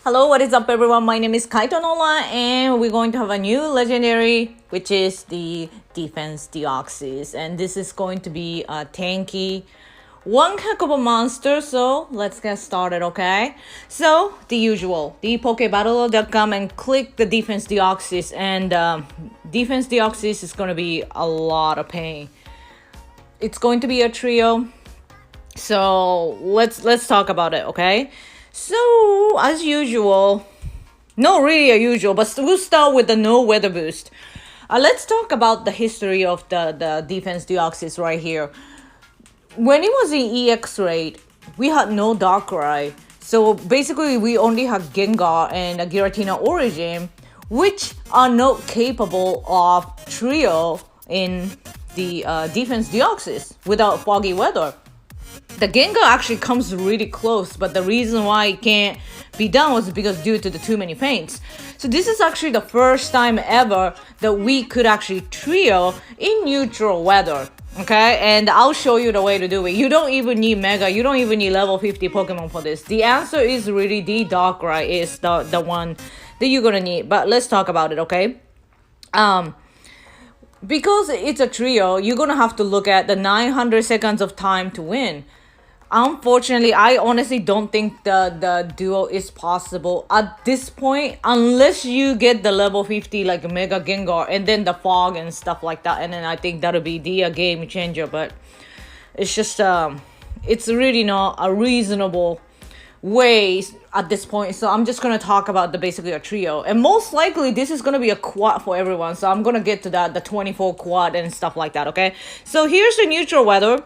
Hello, what is up everyone? My name is Kaito Nolan and we're going to have a new legendary, which is the defense Deoxys, and this is going to be a tanky one heck of a monster. So let's get started, okay? So the usual, the Pokebattler.com, and click the defense Deoxys, and defense Deoxys is going to be a lot of pain. It's going to be a trio, so let's talk about it, okay? So, as usual, not really a usual, but we'll start with the no weather boost. Let's talk about the history of the defense Deoxys right here. When it was in EX rate, we had no Darkrai. So basically, we only had Gengar and a Giratina Origin, which are not capable of trio in the defense Deoxys without foggy weather. The Gengar actually comes really close, but the reason why it can't be done was because due to the too many feints. So this is actually the first time ever that we could actually trio in neutral weather. Okay, and I'll show you the way to do it. You don't even need Mega, you don't even need level 50 Pokemon for this. The answer is really the Darkrai is the one that you're gonna need. But let's talk about it, okay? Because it's a trio, you're gonna have to look at the 900 seconds of time to win. Unfortunately, I honestly don't think the duo is possible at this point unless you get the level 50 like Mega Gengar and then the fog and stuff like that, and then I think that'll be the game changer. But it's just it's really not a reasonable way at this point, so I'm just gonna talk about the basically a trio, and most likely this is gonna be a quad for everyone, so I'm gonna get to that, the 24 quad and stuff like that. Okay, so here's the neutral weather.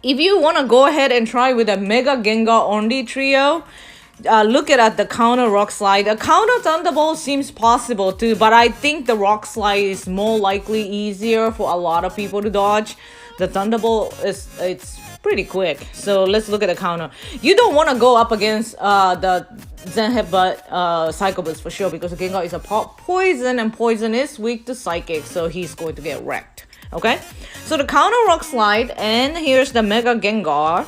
If you want to go ahead and try with a Mega Gengar only trio, look at the counter Rock Slide. A counter Thunderbolt seems possible too, but I think the Rock Slide is more likely easier for a lot of people to dodge. The Thunderbolt it's pretty quick. So let's look at the counter. You don't want to go up against the Zen Headbutt Psycho Boost for sure, because Gengar is a poison, and poison is weak to Psychic, so he's going to get wrecked. Okay, so the counter Rock Slide, and here's the Mega Gengar.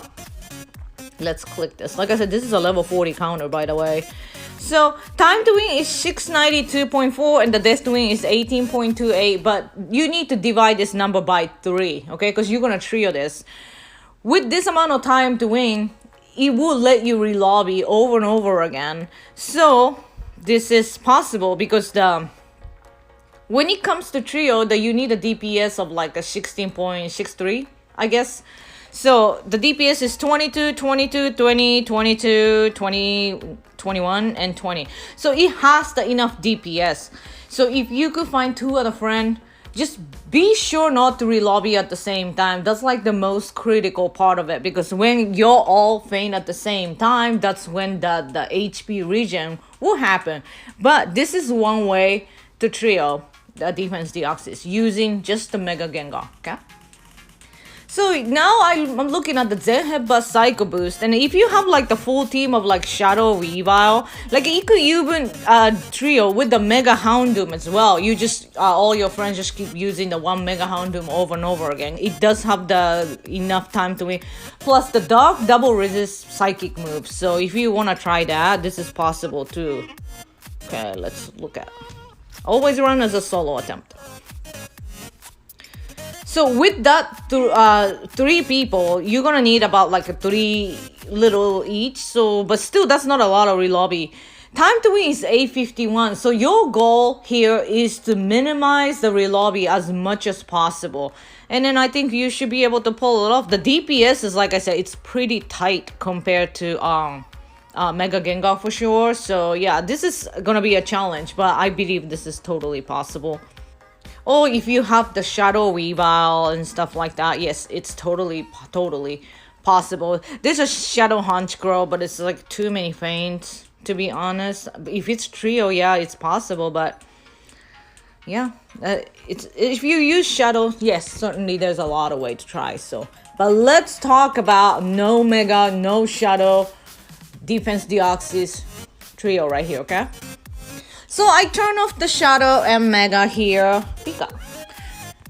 Let's click this. Like I said, this is a level 40 counter, by the way. So time to win is 692.4 and the death to win is 18.28, but you need to divide this number by 3, okay, because you're gonna trio this. With this amount of time to win, it will let you relobby over and over again. So this is possible because when it comes to trio, you need a DPS of like a 16.63, I guess. So the DPS is 22, 22, 20, 22, 20, 21, and 20. So it has the enough DPS. So if you could find 2 other friends, just be sure not to relobby at the same time. That's like the most critical part of it, because when you're all faint at the same time, that's when the HP regen will happen. But this is one way to trio the defense Deoxys using just the Mega Gengar, okay? So now I'm looking at the Zen Headbutt Psycho Boost, and if you have like the full team of like Shadow Weavile, like you could even trio with the Mega Houndoom as well. You just all your friends just keep using the one Mega Houndoom over and over again. It does have the enough time to win. Plus the Dark double resist Psychic moves. So if you want to try that, this is possible too. Okay, let's look at. Always run as a solo attempt. So with that 3 people, you're gonna need about like a 3 little each. So, but still, that's not a lot of relobby. Time to win is 851. So your goal here is to minimize the relobby as much as possible. And then I think you should be able to pull it off. The DPS is, like I said, it's pretty tight compared to Mega Gengar for sure. So yeah, this is gonna be a challenge, but I believe this is totally possible. Or if you have the Shadow Weavile and stuff like that, yes, it's totally possible. There's a Shadow Hunch Girl, but it's like too many feints, to be honest. If it's trio, yeah, it's possible, but yeah, if you use Shadow, yes, certainly there's a lot of way to try. So, but let's talk about no Mega, no Shadow defense Deoxys trio right here, okay? So I turn off the Shadow and Mega here, Pika.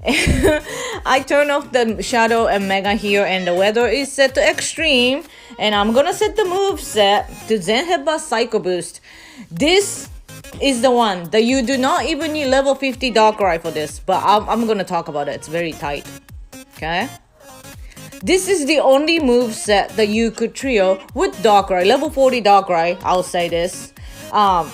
I turn off the Shadow and Mega here, and the weather is set to extreme. And I'm gonna set the move set to Zen Headbutt Psycho Boost. This is the one that you do not even need level 50 Darkrai for this, but I'm gonna talk about it. It's very tight. Okay? This is the only move set that you could trio with Darkrai, level 40 Darkrai. I'll say this. Time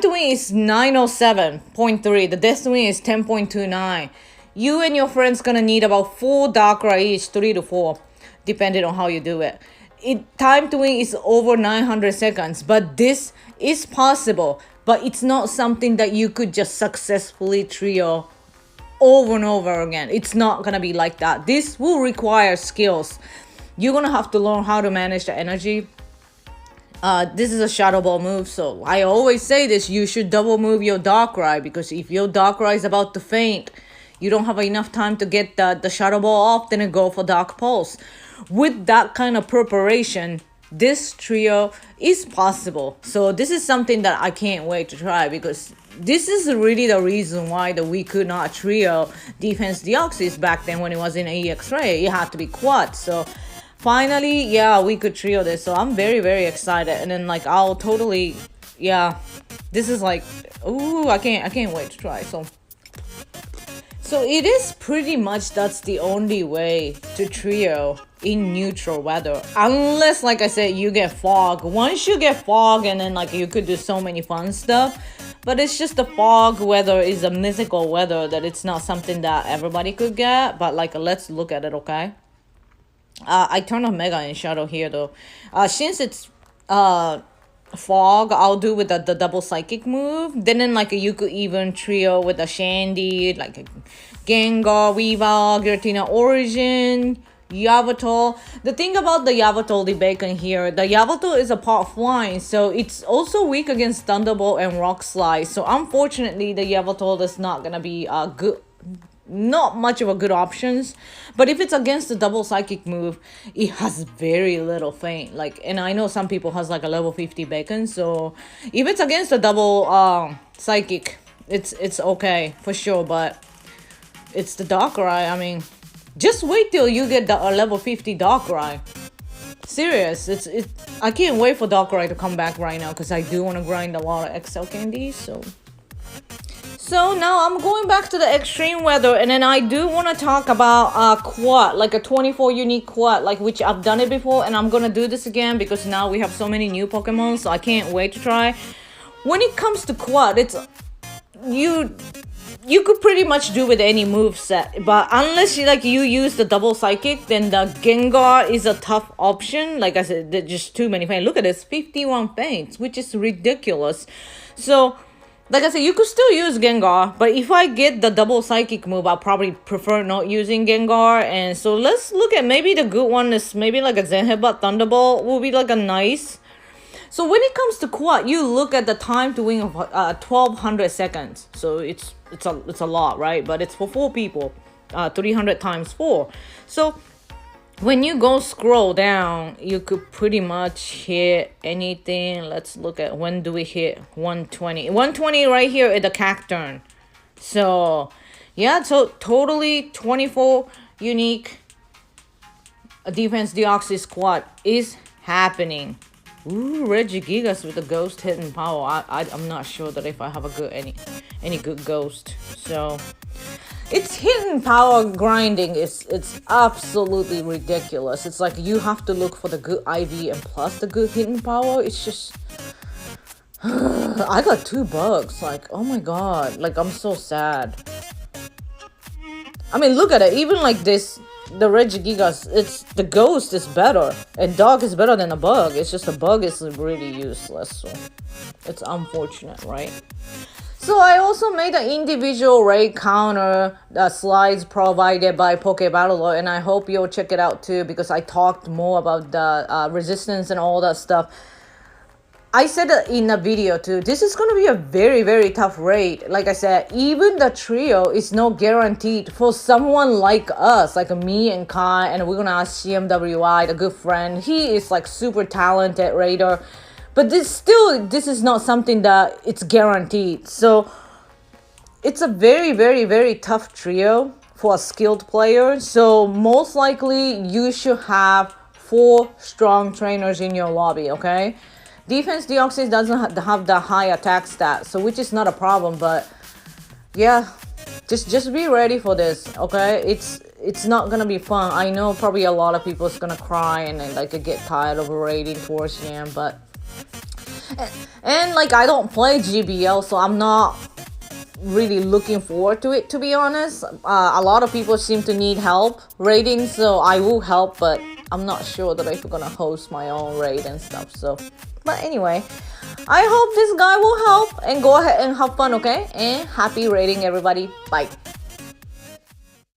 to win is 907.3. The death to win is 10.29. You and your friends gonna need about 4 Darkrai each, 3 to 4, depending on how you do it. Time to win is over 900 seconds, but this is possible. But it's not something that you could just successfully trio over and over again. It's not gonna be like that. This will require skills. You're gonna have to learn how to manage the energy. This is a Shadow Ball move, so I always say this: you should double move your Darkrai, because if your Darkrai is about to faint, you don't have enough time to get the Shadow Ball off, then go for Dark Pulse. With that kind of preparation, this trio is possible. So this is something that I can't wait to try, because this is really the reason why that we could not trio Defense Deoxys back then when it was in EX-Ray. It had to be quad. So finally, yeah, we could trio this. So I'm very, very excited. And then like I'll totally, yeah, this is like, ooh, I can't wait to try. So it is pretty much that's the only way to trio in neutral weather, unless, like I said, you get fog. Once you get fog, and then like you could do so many fun stuff, but it's just the fog weather is a mythical weather that it's not something that everybody could get. But like, let's look at it. Okay, I turn off Mega and Shadow here though. Since it's fog, I'll do with the double psychic move. Then like you could even trio with a Shandy, like a Gengar, Weavile, Giratina Origin, Yavatal. The thing about the Yavatal, the bacon here, the Yavatal is a part flying, so it's also weak against Thunderbolt and Rock Slide. So unfortunately, the Yavatal is not gonna be good, not much of a good options. But if it's against the double psychic move, it has very little feint. Like, and I know some people has like a level 50 bacon, so if it's against the double psychic, it's okay for sure. But it's the Darkrai. I mean, just wait till you get the level 50 Darkrai. Serious, I can't wait for Darkrai to come back right now, because I do want to grind a lot of XL candies. So now I'm going back to the extreme weather, and then I do want to talk about quad, like a 24 unique quad, like which I've done it before, and I'm gonna do this again because now we have so many new Pokemon, so I can't wait to try. When it comes to quad, it's you could pretty much do with any move set, but unless you use the double psychic, then the Gengar is a tough option. Like I said, there's just too many feints. Look at this, 51 feints, which is ridiculous. So like I said, you could still use Gengar, but if I get the double psychic move, I'll probably prefer not using Gengar. And so let's look at maybe the good one is maybe like a Zen Headbutt Thunderbolt will be like a nice. So when it comes to quad, you look at the time to win of 1200 seconds. So it's a lot, right? But it's for 4 people, 300 times 4. So when you go scroll down, you could pretty much hit anything. Let's look at when do we hit 120. 120 right here at the Cacturn. So yeah, so totally 24 unique Defense Deoxys quad is happening. Ooh, Regigigas with the ghost hidden power. I'm not sure that if I have a good any good ghost. So it's hidden power grinding. It's absolutely ridiculous. It's like you have to look for the good IV and plus the good hidden power. It's just I got 2 bugs. Like, oh my god. Like, I'm so sad. I mean, look at it. Even like this, the Regigigas, the ghost is better, and dog is better than a bug. It's just a bug is really useless, so it's unfortunate, right? So I also made an individual raid counter slides provided by Pokebattler, and I hope you'll check it out too, because I talked more about the resistance and all that stuff. I said in a video too, this is going to be a very, very tough raid. Like I said, even the trio is not guaranteed for someone like us, like me and Kai, and we're going to ask CMWI, the good friend. He is like super talented raider, but this is not something that it's guaranteed. So it's a very, very, very tough trio for a skilled player. So most likely you should have 4 strong trainers in your lobby, okay? Defense Deoxys doesn't have the high attack stat, so which is not a problem, but yeah, just be ready for this, okay? It's not gonna be fun. I know probably a lot of people is gonna cry and like get tired of raiding towards the end, but and like I don't play GBL, so I'm not really looking forward to it, to be honest. A lot of people seem to need help raiding, so I will help, but I'm not sure that I'm gonna host my own raid and stuff. So, but anyway, I hope this guy will help and go ahead and have fun, okay? And happy raiding, everybody. Bye.